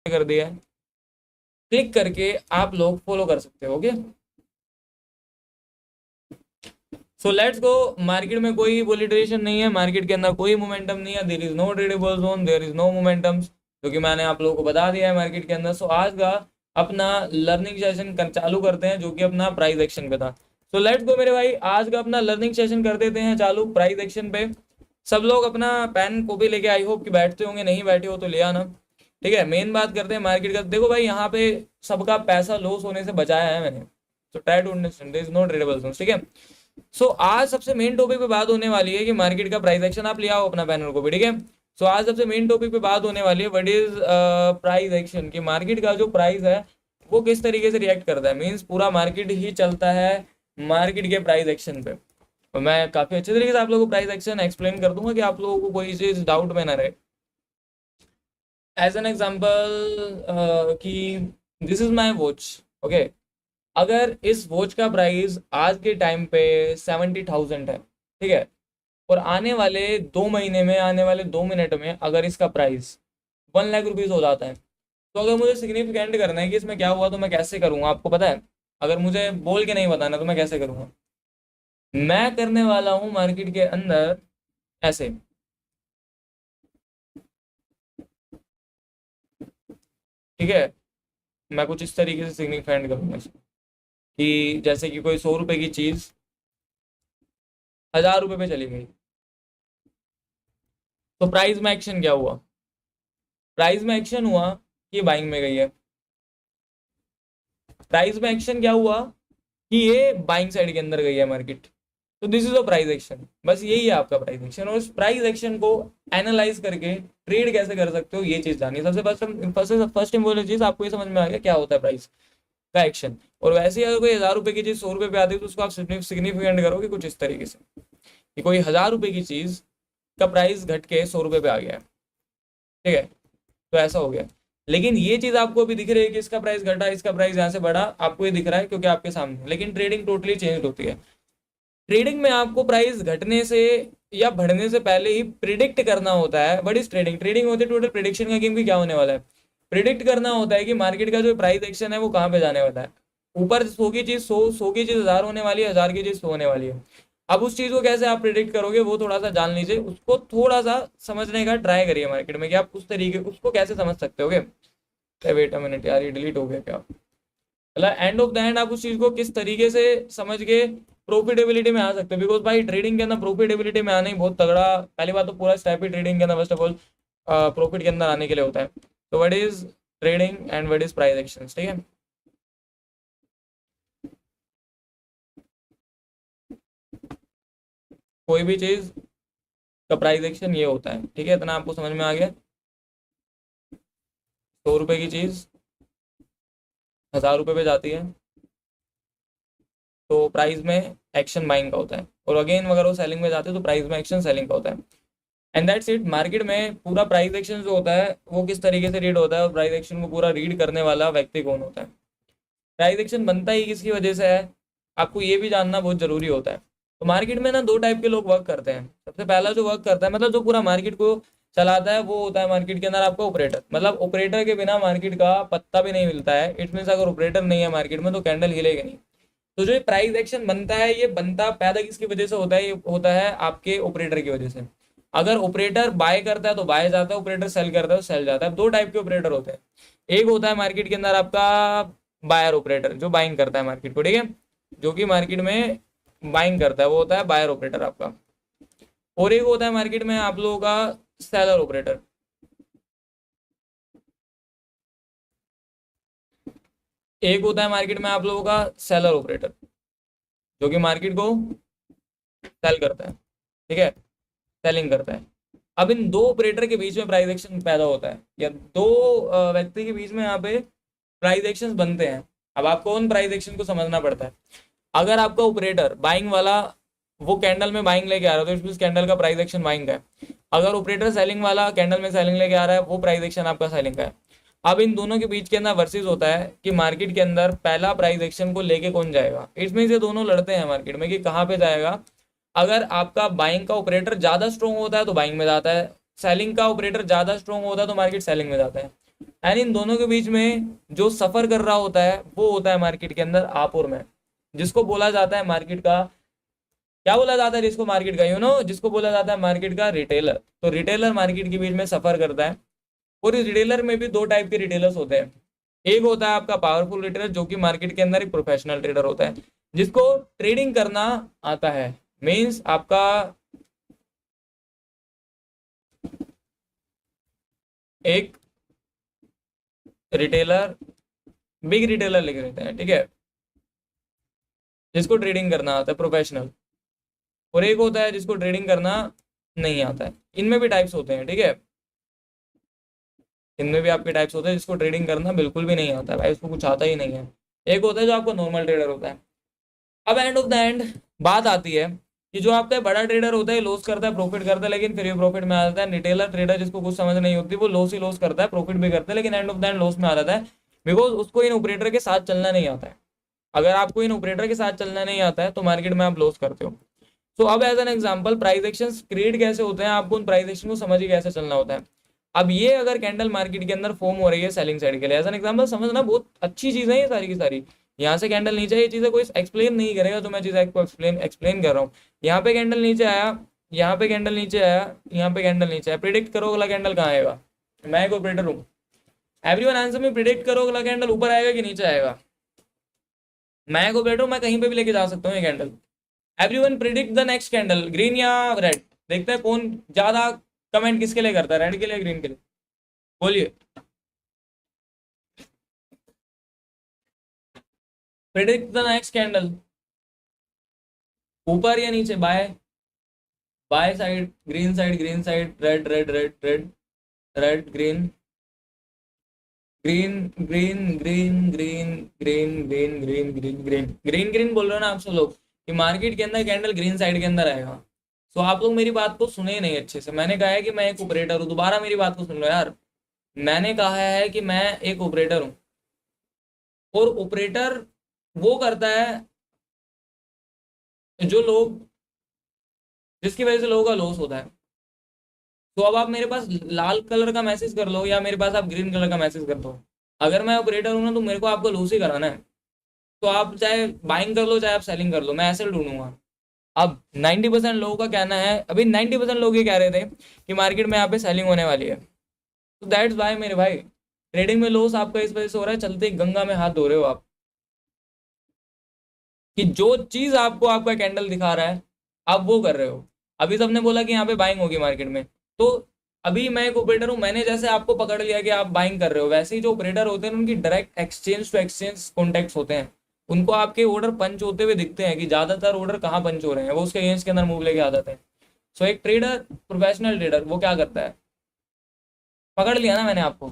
कर दिया है, क्लिक करके आप लोग फॉलो कर सकते हो। Okay, so let's go. Market में कोई वॉलीटेशन नहीं है, मार्केट के अंदर कोई मोमेंटम नहीं है, there is no tradable zone, there is no momentum, जो कि मैंने आप लोगों को बता दिया है मार्केट के अंदर। सो आज का अपना लर्निंग सेशन चालू करते हैं, जो कि अपना प्राइस एक्शन पे था। सो लेट्स गो मेरे भाई, आज का अपना लर्निंग सेशन कर देते हैं चालू प्राइस एक्शन पे। सब लोग अपना पेन कॉपी लेके आई होप कि बैठते होंगे, नहीं बैठे हो तो ले आना। ठीक है, मेन बात करते हैं मार्केट का। देखो भाई, यहाँ पे सबका पैसा लॉस होने से बचाया है मैंने, तो try to understand there is no tradable zone. ठीक है, सो आज सबसे मेन टॉपिक पे बात होने वाली है कि मार्केट का प्राइस एक्शन। आप ले आओ अपना पैनल को भी। ठीक है, सो आज सबसे मेन टॉपिक पे बात होने वाली है व्हाट इज प्राइस एक्शन, कि मार्केट का जो प्राइस है वो किस तरीके से रिएक्ट करता है। मींस पूरा मार्केट ही चलता है मार्केट के प्राइस एक्शन पे। और मैं काफी अच्छे तरीके से आप लोगों को प्राइस एक्शन एक्सप्लेन कर दूंगा कि आप लोगों को कोई चीज डाउट में ना रहे। एज एन एग्जाम्पल कि this is my watch. Okay, अगर इस वॉच का प्राइस आज के टाइम पे 70,000 है, ठीक है, और आने वाले 2 महीने में, आने वाले 2 मिनट में अगर इसका प्राइस 1 लाख रुपीज हो जाता है, तो अगर मुझे सिग्निफिकेंट करना है कि इसमें क्या हुआ, तो मैं कैसे करूँगा आपको पता है? अगर मुझे बोल के नहीं बताना तो मैं कैसे करूँगा? मैं करने वाला हूँ मार्केट के अंदर ऐसे, ठीक है, मैं कुछ इस तरीके से सिग्निफिकेंट करूँगा कि जैसे कि कोई 100 रुपए की चीज़ 1000 रुपए पे चली गई, तो प्राइस में एक्शन क्या हुआ? प्राइस में एक्शन हुआ कि बाइंग में गई है। प्राइस में एक्शन क्या हुआ कि ये बाइंग साइड के अंदर गई है मार्केट। तो this is a price action, बस यही है आपका प्राइस एक्शन। और उस प्राइस एक्शन को एनालाइज करके ट्रेड कैसे कर सकते हो, ये चीज जानिए। सबसे फर्स्ट इम्पोर्टेंट चीज आपको ये समझ में आ गया क्या होता है प्राइस का एक्शन। और वैसे ही अगर कोई 1000 रुपए की चीज 100 रुपए पे आती है, तो उसको आप सिग्निफिकेंट करोगे कुछ इस तरीके से कि कोई 1000 रुपए की चीज का प्राइस घट के 100 रुपए पे आ गया है, ठीक है, तो ऐसा हो गया। लेकिन ये चीज आपको अभी दिख रही है कि इसका प्राइस घटा, इसका प्राइस यहाँ से बढ़ा, आपको ये दिख रहा है क्योंकि आपके सामने। लेकिन ट्रेडिंग टोटली चेंज होती है। ट्रेडिंग में आपको प्राइस घटने से या बढ़ने से पहले ही प्रिडिक्ट करना होता है। What is trading? ट्रेडिंग होती है टोटल प्रिडिक्शन का गेम, की क्या होने वाला है। प्रिडिक्ट करना होता है कि मार्केट का जो प्राइस एक्शन है वो कहाँ पे जाने वाला है। ऊपर 100 की चीज 100, 100 की चीज 1000 होने वाली है, 1000 की चीज 100 होने वाली है। अब उस चीज को कैसे आप प्रिडिक्ट करोगे वो थोड़ा सा जान लीजिए, उसको थोड़ा सा समझने का ट्राई करिए मार्केट में कि आप उस तरीके उसको कैसे समझ सकते हो। वेट अ मिनट यार, ये डिलीट हो गया क्या? मतलब एंड ऑफ द एंड आप उस चीज को किस तरीके से समझ के प्रॉफिटेबिलिटी में आ सकते हो। बिकॉज भाई ट्रेडिंग के अंदर प्रॉफिटेबिलिटी में आना ही बहुत तगड़ा। पहली बात तो पूरा स्टेप ही ट्रेडिंग के अंदर फर्स्ट ऑफ ऑल प्रॉफिट के अंदर आने के लिए होता है। तो what is trading and what is price action, ठीक है। कोई भी चीज का प्राइस एक्शन ये होता है, ठीक है, इतना आपको समझ में आ गया। 100 रुपए की चीज 1000 रुपए पे जाती है, तो प्राइस में एक्शन बाइंग का होता है। और अगेन अगर वो सेलिंग में जाते हैं तो प्राइस में एक्शन सेलिंग का होता है। And that's it. मार्केट में पूरा प्राइस एक्शन जो होता है वो किस तरीके से रीड होता है, और प्राइस एक्शन को पूरा रीड करने वाला व्यक्ति कौन होता है, प्राइस एक्शन बनता ही किसकी वजह से है, आपको ये भी जानना बहुत जरूरी होता है। तो मार्केट में ना दो टाइप के लोग वर्क करते हैं। सबसे पहला जो वर्क करता है, मतलब जो पूरा मार्केट को चलाता है, वो होता है मार्केट के अंदर आपका ऑपरेटर। मतलब ऑपरेटर के बिना मार्केट का पत्ता भी नहीं मिलता है। इट मीन्स अगर ऑपरेटर नहीं है मार्केट में तो कैंडल हिलेगी नहीं। तो जो प्राइस एक्शन बनता है, ये बनता पैदा किसकी वजह से होता है? ये होता है आपके ऑपरेटर की वजह से। अगर ऑपरेटर बाय करता है तो बाय जाता है, ऑपरेटर सेल करता है तो सेल जाता है। दो टाइप के ऑपरेटर होते हैं। एक होता है मार्केट के अंदर आपका बायर ऑपरेटर, जो बाइंग करता है मार्केट को, ठीक है, जो कि मार्केट में बाइंग करता है, वो होता है बायर ऑपरेटर आपका। और एक होता है मार्केट में आप लोगों का सेलर ऑपरेटर। एक होता है मार्केट में आप लोगों का सेलर ऑपरेटर, जो कि मार्केट को सेल करता है, ठीक है, सेलिंग करता है। अब इन दो ऑपरेटर के बीच में प्राइस एक्शन पैदा होता है, या दो व्यक्ति के बीच में यहाँ पे प्राइस एक्शन बनते हैं। अब आपको उन प्राइस एक्शन को समझना पड़ता है। अगर आपका ऑपरेटर बाइंग वाला वो कैंडल में बाइंग लेके आ रहा है, तो इस बीच कैंडल का प्राइस एक्शन बाइंग का है। अगर ऑपरेटर सेलिंग वाला कैंडल में सेलिंग लेके आ रहा है, वो प्राइस एक्शन आपका सेलिंग का है। अब इन दोनों के बीच के अंदर वर्सेस होता है कि मार्केट के अंदर पहला प्राइस एक्शन को लेके कौन जाएगा। इसमें से दोनों लड़ते हैं मार्केट में कि कहाँ पे जाएगा। अगर आपका बाइंग का ऑपरेटर ज्यादा स्ट्रॉन्ग होता है तो बाइंग में जाता है, सेलिंग का ऑपरेटर ज्यादा स्ट्रॉन्ग होता है तो मार्केट सेलिंग में जाता है। एंड इन दोनों के बीच में जो सफर कर रहा होता है वो होता है मार्केट के अंदर आप और मैं, जिसको बोला जाता है मार्केट का, क्या बोला जाता है जिसको मार्केट का, जिसको बोला जाता है मार्केट का रिटेलर। तो रिटेलर मार्केट के बीच में सफर करता है। और इस रिटेलर में भी दो टाइप के रिटेलर्स होते हैं। एक होता है आपका पावरफुल रिटेलर, जो कि मार्केट के अंदर एक प्रोफेशनल ट्रेडर होता है, जिसको ट्रेडिंग करना आता है। मीन्स आपका एक रिटेलर, बिग रिटेलर लिख देते हैं, ठीक है, जिसको ट्रेडिंग करना आता है, प्रोफेशनल। और एक होता है जिसको ट्रेडिंग करना नहीं आता है। इनमें भी टाइप्स होते हैं, ठीक है, इनमें भी आपके टाइप्स होते हैं जिसको ट्रेडिंग करना बिल्कुल भी नहीं आता है, भाई उसको कुछ आता ही नहीं है। एक होता है जो आपको नॉर्मल ट्रेडर होता है। अब एंड ऑफ द एंड बात आती है कि जो आपका बड़ा ट्रेडर होता है लॉस करता है, प्रॉफिट करता है, लेकिन फिर भी प्रॉफिट में आ जाता है। रिटेलर ट्रेडर जिसको कुछ समझ नहीं होती, वो लॉस ही लॉस करता है, प्रॉफिट भी करता है, लेकिन end of the end loss में आ जाता है, बिकॉज उसको इन ऑपरेटर के साथ चलना नहीं आता है। अगर आपको इन ऑपरेटर के साथ चलना नहीं आता है तो मार्केट में आप लॉस करते हो। तो अब as an example price action create कैसे होते हैं, आपको उन प्राइस एक्शन को समझ ही कैसे चलना होता है। अब ये अगर कैंडल मार्केट के अंदर फॉर्म हो रही है सेलिंग साइड के लिए, एज एन एग्जांपल समझना, बहुत अच्छी चीज़ है ये सारी की सारी। यहाँ से कैंडल नीचे, ये चीज़ें कोई एक्सप्लेन नहीं करेगा, तो मैं चीज़ आपको एक्सप्लेन कर रहा हूँ। यहाँ पे कैंडल नीचे आया, यहाँ पे कैंडल नीचे आया, यहाँ पे कैंडल नीचे आया, प्रिडिक्ट करो अगला कैंडल कहाँ आएगा। मैं एक ऑपरेटर हूँ, एवरीवन आंसर में, प्रिडिक्ट करो अगला कैंडल ऊपर आएगा कि नीचे आएगा। मैं एक ऑपरेटर हूँ, मैं कहीं पे भी लेके जा सकता हूँ ये candle. Everyone predict the next candle, green या रेड। देखते हैं कौन ज्यादा कमेंट किसके लिए करता है, रेड के लिए, ग्रीन के लिए, बोलिए। प्रिडिक्ट द नेक्स्ट कैंडल, ऊपर या नीचे, buy, buy side, green side, green side, red red red red, red green, green green green green green green green green green green green बोल रहे हो ना आप सब लोग कि मार्केट के अंदर कैंडल ग्रीन साइड के अंदर आएगा। सो आप लोग मेरी बात को सुने नहीं अच्छे से। मैंने कहा है कि मैं एक ऑपरेटर हूँ, दोबारा मेरी बात को सुन लो यार। मैंने कहा है कि मैं एक ऑपरेटर हूँ, और ऑपरेटर वो करता है जो लोग, जिसकी वजह से लोगों का लॉस होता है। तो अब आप मेरे पास लाल कलर का मैसेज कर लो, या मेरे पास आप ग्रीन कलर का मैसेज कर दो, अगर मैं ऑपरेटर हूँ ना तो मेरे को आपको लॉस ही कराना है। तो आप चाहे बाइंग कर लो चाहे आप सेलिंग कर लो, मैं ऐसे ढूंढूंगा। अब 90% लोगों का कहना है, अभी 90% लोग ये कह रहे थे कि मार्केट में यहाँ पे सेलिंग होने वाली है। तो दैट्स वाई मेरे भाई, ट्रेडिंग में लॉस आपका इस वजह से हो रहा है, चलते गंगा में हाथ धो रहे हो आप, कि जो चीज आपको आपका कैंडल दिखा रहा है आप वो कर रहे हो। अभी सबने बोला कि यहाँ पे बाइंग होगी मार्केट में, तो अभी मैं एक ऑपरेटर हूँ, मैंने जैसे आपको पकड़ लिया कि आप बाइंग कर रहे हो, वैसे ही जो ऑपरेटर होते हैं उनकी direct exchange to exchange contact होते हैं। उनको आपके ऑर्डर पंच होते हुए दिखते हैं कि ज्यादातर ऑर्डर कहाँ पंच हो रहे हैं, वो उसके अगेंस्ट के अंदर मूव लेके आ जाते हैं। सो एक ट्रेडर, प्रोफेशनल ट्रेडर, वो क्या करता है, पकड़ लिया ना मैंने आपको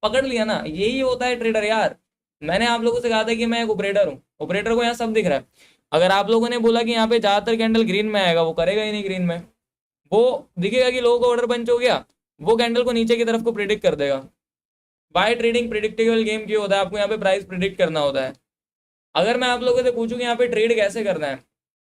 पकड़ लिया ना, यही होता है ट्रेडर यार। मैंने आप लोगों से कहा था कि मैं एक ऑपरेटर हूँ, ऑपरेटर को यहाँ सब दिख रहा है। अगर आप लोगों ने बोला कि यहाँ पे ज्यादातर कैंडल ग्रीन में आएगा, वो करेगा ही नहीं ग्रीन में। वो दिखेगा कि लोगों का ऑर्डर पंच हो गया, वो कैंडल को नीचे की तरफ को प्रिडिक्ट कर देगा। बाय ट्रेडिंग प्रिडिक्टेबल गेम क्यों होता है, आपको यहाँ पे प्राइस प्रिडिक्ट करना होता है। अगर मैं आप लोगों से पूछूं कि यहाँ पे ट्रेड कैसे करना है,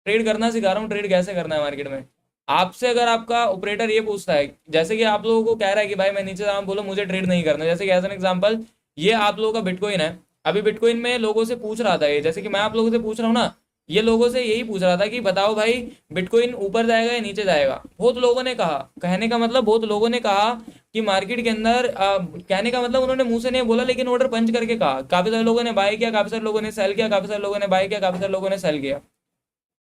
ट्रेड करना सिखा रहा हूँ, ट्रेड कैसे करना है मार्केट में। आपसे अगर आपका ऑपरेटर ये पूछता है, जैसे कि आप लोगों को कह रहा है कि भाई मैं नीचे जाऊँ, बोलो मुझे ट्रेड नहीं करना, जैसे कि एज एन एग्जांपल ये आप लोगों का बिटकॉइन है। अभी बिटकॉइन में लोगों से पूछ रहा था ये, जैसे कि मैं आप लोगों से पूछ रहा हूँ ना, ये लोगों से यही पूछ रहा था कि बताओ भाई बिटकॉइन ऊपर जाएगा या नीचे जाएगा। बहुत लोगों ने कहा, कहने का मतलब बहुत लोगों ने कहा कि मार्केट के अंदर कहने का मतलब उन्होंने मुंह से नहीं बोला, लेकिन ऑर्डर पंच करके कहा। काफी सारे लोगों ने बाय किया, काफी सारे लोगों ने सेल किया, काफी सारे लोगों ने बाय किया, काफी सारे लोगों ने सेल किया।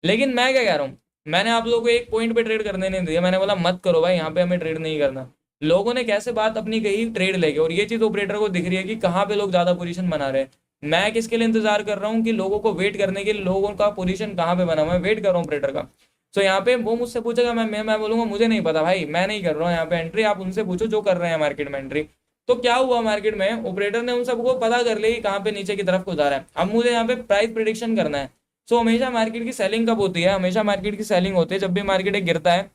लेकिन मैं क्या कह रहा हूँ, मैंने आप लोगों को एक पॉइंट पे ट्रेड करने नहीं दिया, मैंने बोला मत करो भाई, यहाँ पे हमें ट्रेड नहीं करना। लोगों ने कैसे बात अपनी कही, ट्रेड लेके, और ये चीज ऑपरेटर को दिख रही है कि कहाँ पे लोग ज्यादा पोजीशन बना रहे हैं। मैं किसके लिए इंतजार कर रहा हूँ, कि लोगों को वेट करने के लिए, लोगों का पोजीशन कहाँ पे बना हुआ है, वेट कर रहा हूँ ऑपरेटर का। सो यहाँ पे वो मुझसे पूछेगा, मैं बोलूंगा मुझे नहीं पता भाई, मैं नहीं कर रहा हूँ यहाँ पे एंट्री, आप उनसे पूछो जो कर रहे हैं मार्केट में एंट्री। तो क्या हुआ, मार्केट में ऑपरेटर ने उन सबको पता कर लिया कि कहाँ पे नीचे की तरफ को जा रहा है। अब मुझे यहाँ पे प्राइस प्रिडिक्शन करना है। सो हमेशा मार्केट की सेलिंग कब होती है, हमेशा मार्केट की सेलिंग होती है जब भी मार्केट एक गिरता है।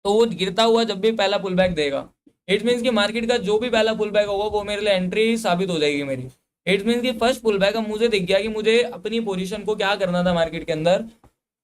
तो वो गिरता हुआ जब भी पहला पुल बैक देगा, इट मीन्स कि मार्केट का जो भी पहला पुल बैक होगा वो मेरे लिए एंट्री साबित हो जाएगी मेरी। इट मीन्स कि फर्स्ट पुल बैक अब मुझे दिख गया कि मुझे अपनी पोजीशन को क्या करना था मार्केट के अंदर,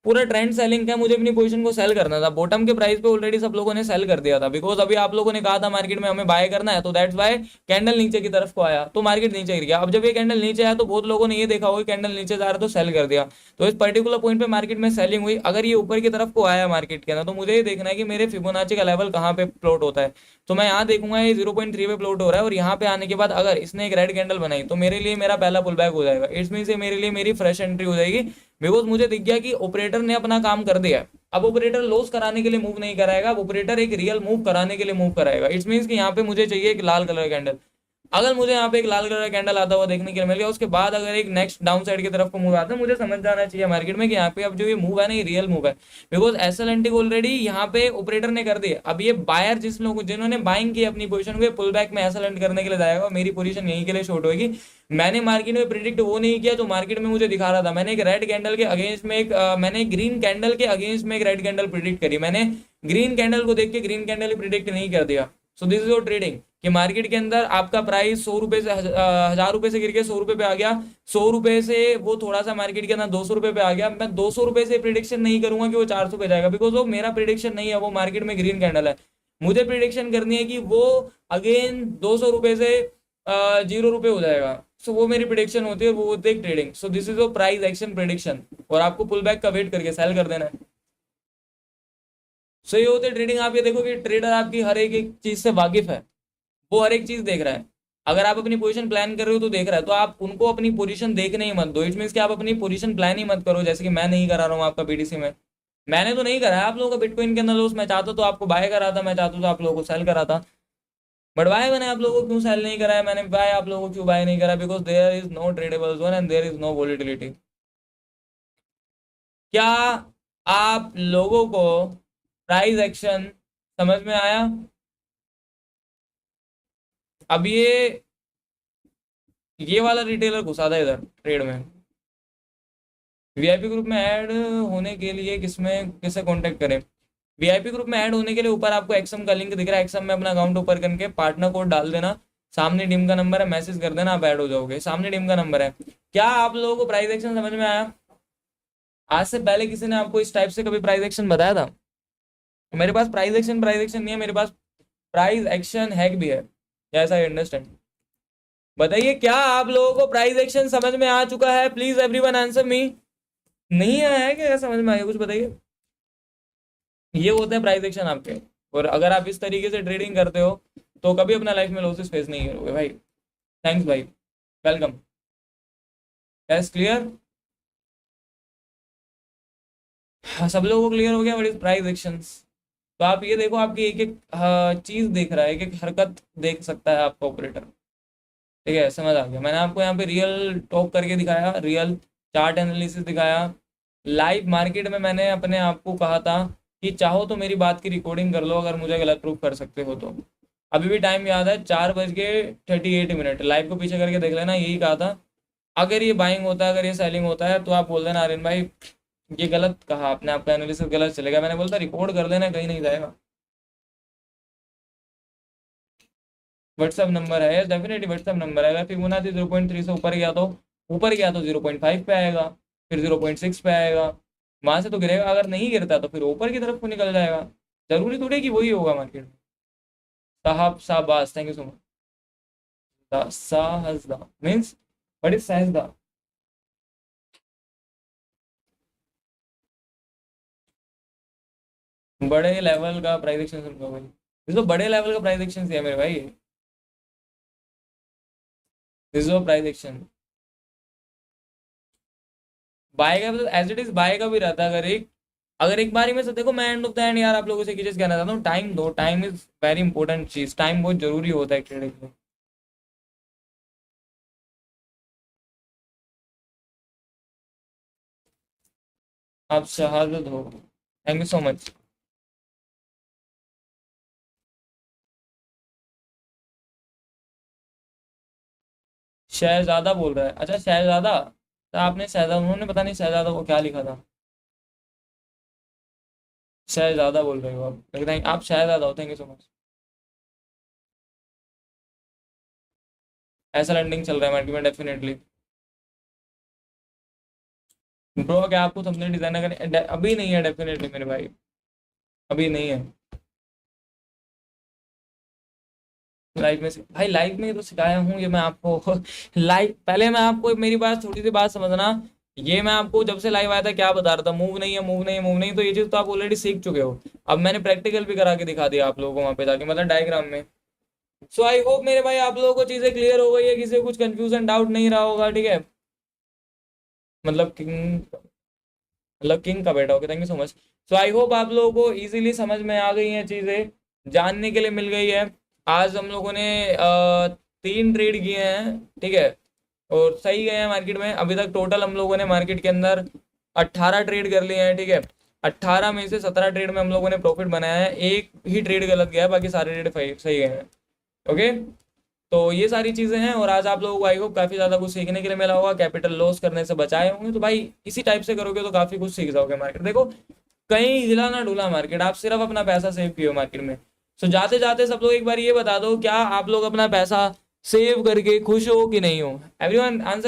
पूरा ट्रेंड सेलिंग का, मुझे अपनी पोजीशन को सेल करना था। बॉटम के प्राइस पे ऑलरेडी सब लोगों ने सेल कर दिया था, बिकॉज अभी आप लोगों ने कहा था मार्केट में हमें बाय करना है, तो दैट्स वाई कैंडल नीचे की तरफ को आया तो मार्केट नीचे गिर गया। अब जब ये कैंडल नीचे आया तो बहुत लोगों ने ये देखा होगा कैंडल नीचे जा रहा है तो सेल कर दिया, तो इस पर्टिकुलर पॉइंट पे मार्केट में सेलिंग हुई। अगर ये ऊपर की तरफ को आया मार्केट के अंदर, तो मुझे ये देखना है कि मेरे फिबोनाची का लेवल कहाँ पे प्लॉट होता है। तो मैं यहाँ देखूंगा ये 0.3 पे प्लॉट हो रहा है, और यहाँ पे आने के बाद अगर इसने एक रेड कैंडल बनाई तो मेरे लिए मेरा पहला पुल बैक हो जाएगा। इट्स मीन से मेरे लिए मेरी फ्रेश एंट्री हो जाएगी, बिकॉज मुझे दिख गया कि ऑपरेटर ने अपना काम कर दिया। अब ऑपरेटर लॉस कराने के लिए मूव नहीं कराएगा, अब ऑपरेटर एक रियल मूव कराने के लिए मूव कराएगा। इट्स मीन कि यहाँ पे मुझे चाहिए एक लाल कलर कैंडल। अगर मुझे यहाँ पे एक लाल कलर का कैंडल आता हुआ देखने के लिए मिल गया, उसके बाद अगर एक नेक्स्ट डाउन साइड की तरफ को मूव आता है, मुझे समझ जाना चाहिए मार्केट में कि यहाँ पे अब जो ये मूव है ना, ये रियल मूव है, बिकॉज एसएलएनटी को ऑलरेडी यहाँ पे ऑपरेटर ने कर दिया। अब ये बायर जिस लोगों जिन्होंने बाइंग की अपनी पोजीशन को पुल बैक में एसएलएनटी करने के लिए जाएगा, मेरी पोजीशन यहीं के लिए शॉर्ट होगी। मैंने मार्केट में प्रिडिक्ट वो नहीं किया जो मार्केट में मुझे दिखा रहा था। मैंने एक रेड कैंडल के अगेंस्ट में एक मैंने ग्रीन कैंडल के अगेंस्ट में एक रेड कैंडल प्रिडिक्ट करी। मैंने ग्रीन कैंडल को देख के ग्रीन कैंडल प्रिडिक्ट नहीं कर दिया। So this is your trading, कि मार्केट के अंदर आपका प्राइस 100 रुपए से 1000 रुपए से गिर के 100 रुपए पे आ गया, 100 रुपए से वो थोड़ा सा मार्केट के अंदर 200 रुपए पे आ गया। मैं 200 रुपए से प्रिडिक्शन नहीं करूंगा कि वो 400 पे जाएगा, बिकॉज वो मेरा प्रिडिक्शन नहीं है, वो मार्केट में ग्रीन कैंडल है। मुझे प्रिडिक्शन करनी है कि वो अगेन 200 रुपए से 0 रुपए हो जाएगा। सो वो मेरी प्रिडिक्शन होती है, वो होती है trading. So this is price action prediction, और आपको पुल बैक का वेट करके सेल कर देना है। सो ये होती है ट्रेडिंग। आप ये देखो कि ट्रेडर आपकी हर एक एक चीज से वाकिफ है, वो हर एक चीज देख रहा है। अगर आप अपनी पोजीशन प्लान कर रहे हो तो देख रहा है, तो आप उनको अपनी पोजीशन देखने ही मत दो। इट मीन्स कि आप अपनी पोजीशन प्लान ही मत करो, जैसे कि मैं नहीं करा रहा हूँ आपका बीटीसी में। मैंने तो नहीं करा है आप लोगों का बिटकॉइन के अंदर लॉस। मैं चाहता तो आपको बाय करा था, मैं चाहता तो आप लोगों को सेल करा था, बट वाई मैंने आप लोगों को क्यों सेल नहीं करा है, मैंने बाय आप लोगों को क्यों बाय नहीं करा, because there is no tradable zone and there is no volatility. क्या आप लोगों को प्राइस एक्शन समझ में आया? अब ये वाला रिटेलर घुसा था इधर ट्रेड में। वीआईपी ग्रुप में ऐड होने के लिए किसमें किससे कांटेक्ट करें? वीआईपी ग्रुप में ऐड होने के लिए ऊपर आपको एक्सएम का लिंक दिख रहा है, एक्सएम में अपना अकाउंट ओपन करके पार्टनर कोड डाल देना, सामने टीम का नंबर है, मैसेज कर देना, आप ऐड हो जाओगे। सामने टीम का नंबर है। क्या आप लोगों को प्राइस एक्शन समझ में आया? आज से पहले किसी ने आपको इस टाइप से कभी प्राइस एक्शन बताया था? मेरे पास प्राइस एक्शन नहीं है, मेरे पास प्राइस एक्शन हैक भी है, ऐसा अंडरस्टैंड। बताइए क्या आप लोगों को प्राइस एक्शन समझ में आ चुका है? Please everyone answer me. नहीं आया है क्या? समझ में आया कुछ बताइए। ये होते हैं प्राइस एक्शन आपके, और अगर आप इस तरीके से ट्रेडिंग करते हो तो कभी अपना लाइफ में लॉसेस फेस नहीं करोगे भाई। थैंक्स भाई, वेलकम। Yes clear? सब लोगों को क्लियर हो गया व्हाट इज प्राइस एक्शंस? तो आप ये देखो, आपकी एक एक चीज देख रहा है, एक एक हरकत देख सकता है आपका ऑपरेटर। ठीक है, समझ आ गया। मैंने आपको यहाँ पे रियल टॉक करके दिखाया, रियल चार्ट एनालिसिस दिखाया। लाइव मार्केट में मैंने अपने आप को कहा था कि चाहो तो मेरी बात की रिकॉर्डिंग कर लो, अगर मुझे गलत प्रूफ कर सकते हो तो। अभी भी टाइम याद है, 4:38 लाइव को पीछे करके देख लेना, यही कहा था। अगर ये बाइंग होता है, अगर ये सेलिंग होता है, तो आप बोल देना आर्यन भाई ये गलत कहा आपने, आपका एनालिसिस गलत चलेगा। मैंने बोलता रिकॉर्ड कर लेना, कहीं नहीं जाएगा। व्हाट्सएप नंबर है, डेफिनेटली व्हाट्सएप नंबर है। अगर फिबोनाची 0.3 से ऊपर गया तो 0.5 पे आएगा, फिर 0.6 पे आएगा, वहां से तो गिरेगा। अगर नहीं गिरता तो फिर ऊपर की तरफ को निकल जाएगा। जरूरी थोड़ी कि वही होगा मार्केट में। साहब शाबाश, थैंक यू सो मच। साहसदा मीन्स व्हाट इज सहजदा? बड़े लेवल का प्राइस एक्शन सुनगा भाई, इस तो बड़े लेवल का प्राइस एक्शन है मेरे भाई। This is price action. Buy का एज इट इज बाय का भी रहता है। अगर एक बारी में से देखो, मैं एंड ऑफ द एंड यार आप लोगों से एक चीज कहना चाहता हूँ, टाइम दो। टाइम इज वेरी इंपॉर्टेंट चीज, टाइम बहुत जरूरी होता है ट्रेडिंग में। आप शहादत हो, थैंक यू सो मच। शहजादा बोल रहा है, अच्छा शहजादा। तो आपने शहजादा, उन्होंने पता नहीं शहजादा को क्या लिखा था। शहजादा बोल रहे हो आप, थैंक आप शहजादा हो, थैंक यू सो मच। ऐसा लैंडिंग चल रहा है मार्केट में डेफिनेटली। ब्रो क्या आपको थंबनेल डिजाइन करने अभी नहीं है, डेफिनेटली मेरे भाई, अभी नहीं है। लाइफ में भाई, लाइफ में तो सिखाया हूँ ये मैं आपको। लाइफ, पहले मैं आपको मेरी बात, छोटी सी बात समझना, ये मैं आपको जब से लाइव आया था क्या बता रहा था, मूव नहीं है, मूव नहीं है, मूव नहीं, तो ये चीज तो आप ऑलरेडी सीख चुके हो। अब मैंने प्रैक्टिकल भी करा के दिखा दिया आप लोगों को वहां पे जाके, मतलब डायग्राम में। सो आई होप मेरे भाई आप लोगों को चीजें क्लियर हो गई है, किसी को कुछ कंफ्यूजन डाउट नहीं रहा होगा, ठीक है। मतलब किंग, मतलब किंग का बेटा, okay, thank you so much. So I hope आप लोगों को इजीली समझ में आ गई हैं चीजें, जानने के लिए मिल गई है। आज हम लोगों ने 3 ट्रेड किए हैं, ठीक है, और सही गए हैं मार्केट में। अभी तक टोटल हम लोगों ने मार्केट के अंदर 18 ट्रेड कर लिए हैं, ठीक है। 18 में से 17 ट्रेड में हम लोगों ने प्रॉफिट बनाया है, एक ही ट्रेड गलत गया है, बाकी सारे ट्रेड सही गए हैं, ओके। तो ये सारी चीजें हैं, और आज आप लोगों को आई होप काफी ज्यादा कुछ सीखने के लिए मिला होगा, कैपिटल लॉस करने से बचाए होंगे। तो भाई इसी टाइप से करोगे तो काफी कुछ सीख जाओगे मार्केट, देखो कहीं हिला ना डुला मार्केट, आप सिर्फ अपना पैसा सेव किए हो मार्केट में। सो जाते जाते सब लोग एक बार ये बता दो, क्या आप लोग अपना पैसा सेव करके खुश हो कि नहीं हो? Everyone answer